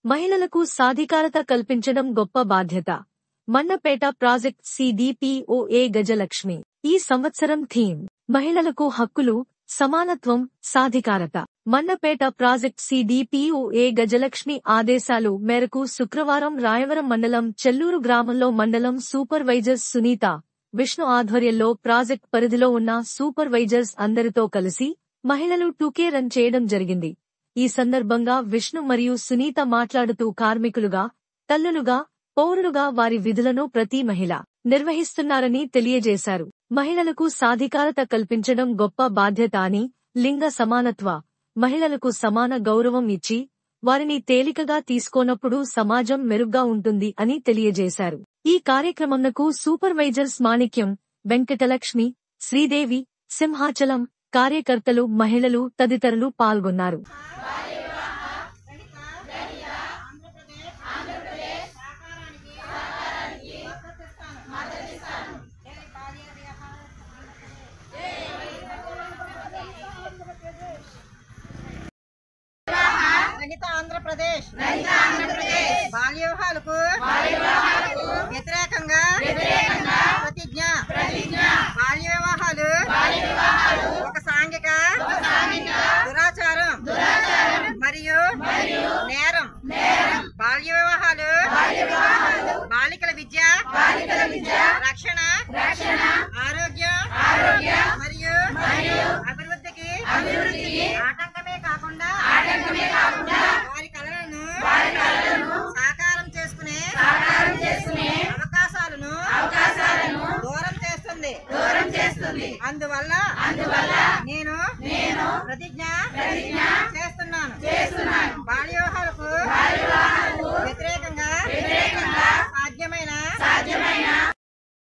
మహిళలకు సాధికారత కల్పించడం గొప్ప బాధ్యత. మన్నపేట ప్రాజెక్ట్ సిడిపిఓఏ గజలక్ష్మి. ఈ సంవత్సరం థీమ్ మహిళలకు హక్కులు, సమానత్వం, సాధికారత. మన్నపేట ప్రాజెక్ట్ సిడిపిఓఏ గజలక్ష్మి ఆదేశాలు మేరకు శుక్రవారం రాయవరం మండలం చెల్లూరు గ్రామంలో మండలం సూపర్వైజర్స్ సునీత, విష్ణు ఆధ్వర్యంలో ప్రాజెక్ట్ పరిధిలో ఉన్న సూపర్వైజర్స్ అందరితో కలిసి మహిళలు 2K రన్ చేయడం జరిగింది. ఈ సందర్భంగా విష్ణు మరియు సునీత మాట్లాడుతూ కార్మికులుగా, తల్లులుగా, పౌరులుగా వారి విధులను ప్రతి మహిళ నిర్వహిస్తున్నారని తెలియజేశారు. మహిళలకు సాధికారత కల్పించడం గొప్ప బాధ్యత అని, లింగ సమానత్వ, మహిళలకు సమాన గౌరవం ఇచ్చి వారిని తేలికగా తీసుకోనప్పుడు సమాజం మెరుగ్గా ఉంటుంది అని తెలియజేశారు. ఈ కార్యక్రమంకు సూపర్వైజర్స్ మాణిక్యం, వెంకటలక్ష్మి, శ్రీదేవి, సింహాచలం కార్యకర్తలు, మహిళలు తదితరులు పాల్గొన్నారు. ఆంధ్రప్రదేశ్ బాల్య వివాహాలకు వ్యతిరేకంగా ప్రతిజ్ఞ. బాల్య వివాహాలు ఒక సాంఘిక దురాచారం మరియు నేరం. బాల్య వివాహాలు బాలికల విద్య, రక్షణ, ఆరోగ్యం మరియు అభివృద్ధికి ఆటంకమే కాకుండా వారి కళలను సాకారం చేసుకునే అవకాశాలను దూరం చేస్తుంది. అందువల్ల నేను ప్రతిజ్ఞ చేస్తున్నాను. బాల్య వివాహాలకు వ్యతిరేకంగా సాధ్యమైన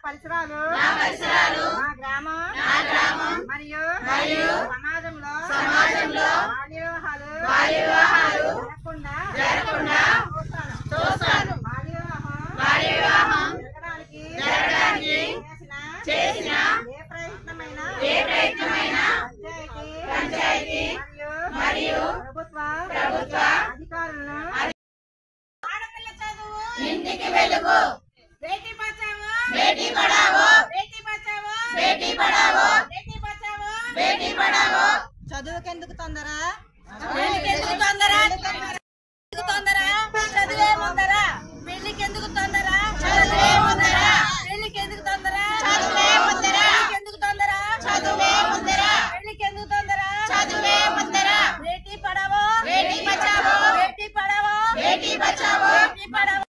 పరిసరాలు మా గ్రామం మరియు సమాజంలో బాల్య వివాహాలు జరగకుండా చూస్తాను. బాల్య వివాహం జరగడానికి చేసిన ఏ ప్రయత్నమైనా పంచాయతీ మరియు ప్రభుత్వ అధికారులను ఆడపిల్ల చదువు ఇంటికి వెలుగు. బేటీ బచావో బేటీ పడావో, బేటీ బచావో బేటీ పడావో, బేటీ బచావో బేటీ పడావో. చదువుకెందుకు తొందర, పెళ్లికెందుకు తొందర, చదువే ముందర. పెళ్లికెందుకు తొందర, చదువే ముందర. పెళ్లికెందుకు తొందర, చదువే ముందర. పెళ్లికెందుకు తొందర, చదువే ముందర. పెళ్లికెందుకు తొందర, చదువే ముందర. బేటీ పడావో బేటీ బచావో, బేటీ పడావో బేటీ బచావో, బేటీ పడావో.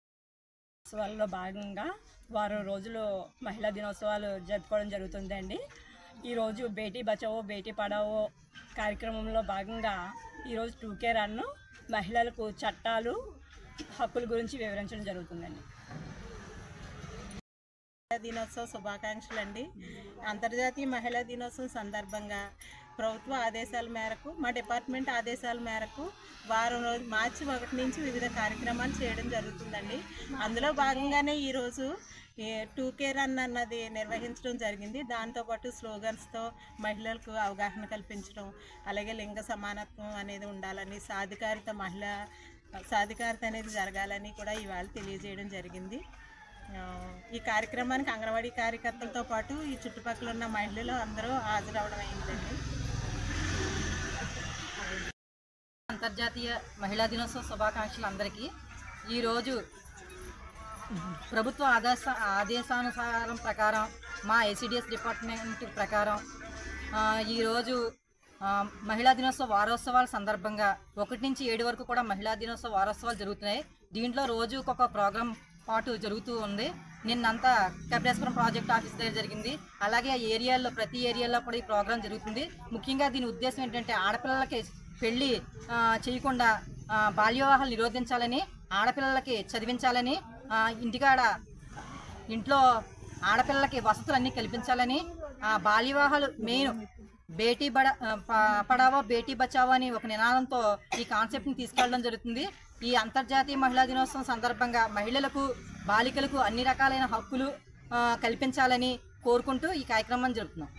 ఉత్సవాల్లో భాగంగా వారం రోజులు మహిళా దినోత్సవాలు జరుపుకోవడం జరుగుతుందండి. ఈరోజు బేటీ బచావో బేటీ పడావో కార్యక్రమంలో భాగంగా ఈరోజు 2K రన్ను మహిళలకు చట్టాలు, హక్కుల గురించి వివరించడం జరుగుతుందండి. దినోత్సవ శుభాకాంక్షలు అండి. అంతర్జాతీయ మహిళా దినోత్సవం సందర్భంగా ప్రభుత్వ ఆదేశాల మేరకు, మా డిపార్ట్మెంట్ ఆదేశాల మేరకు వారం రోజు మార్చి 1 నుంచి వివిధ కార్యక్రమాలు చేయడం జరుగుతుందండి. అందులో భాగంగానే ఈరోజు 2K రన్ అన్నది నిర్వహించడం జరిగింది. దాంతోపాటు స్లోగన్స్తో మహిళలకు అవగాహన కల్పించడం, అలాగే లింగ సమానత్వం అనేది ఉండాలని, సాధికారత అనేది జరగాలని కూడా ఇవాళ తెలియజేయడం జరిగింది. ఈ కార్యక్రమానికి అంగన్వాడీ కార్యకర్తలతో పాటు ఈ చుట్టుపక్కల ఉన్న మహిళలు అందరూ హాజరవడం అయిందండి. అంతర్జాతీయ మహిళా దినోత్సవ శుభాకాంక్షలు అందరికీ. ఈరోజు ప్రభుత్వ ఆదేశానుసారం ప్రకారం మా ఐసిడిఎస్ డిపార్ట్మెంట్ ప్రకారం ఈరోజు మహిళా దినోత్సవ వారోత్సవాల సందర్భంగా 1 నుంచి 7 వరకు కూడా మహిళా దినోత్సవ వారోత్సవాలు జరుగుతున్నాయి. దీంట్లో రోజుకు ఒక ప్రోగ్రాం పాటు జరుగుతూ ఉంది. నిన్నంతా కపిలేశ్వరం ప్రాజెక్ట్ ఆఫీస్ దగ్గర జరిగింది. అలాగే ఆ ఏరియాల్లో ప్రతి ఏరియాలో కూడా ఈ ప్రోగ్రాం జరుగుతుంది. ముఖ్యంగా దీని ఉద్దేశం ఏంటంటే ఆడపిల్లలకి పెళ్లి చేయకుండా బాల్య వివాహాలు నిరోధించాలని, ఆడపిల్లలకి చదివించాలని, ఇంట్లో ఆడపిల్లలకి వసతులన్నీ కల్పించాలని, బాల్య వివాహాలు మెయిన్ బేటీ పడావో బేటీ బచావో అని ఒక నినాదంతో ఈ కాన్సెప్ట్ని తీసుకెళ్లడం జరుగుతుంది. ఈ అంతర్జాతీయ మహిళా దినోత్సవం సందర్భంగా మహిళలకు, బాలికలకు అన్ని రకాలైన హక్కులు కల్పించాలని కోరుకుంటూ ఈ కార్యక్రమాన్ని జరుపుతున్నాం.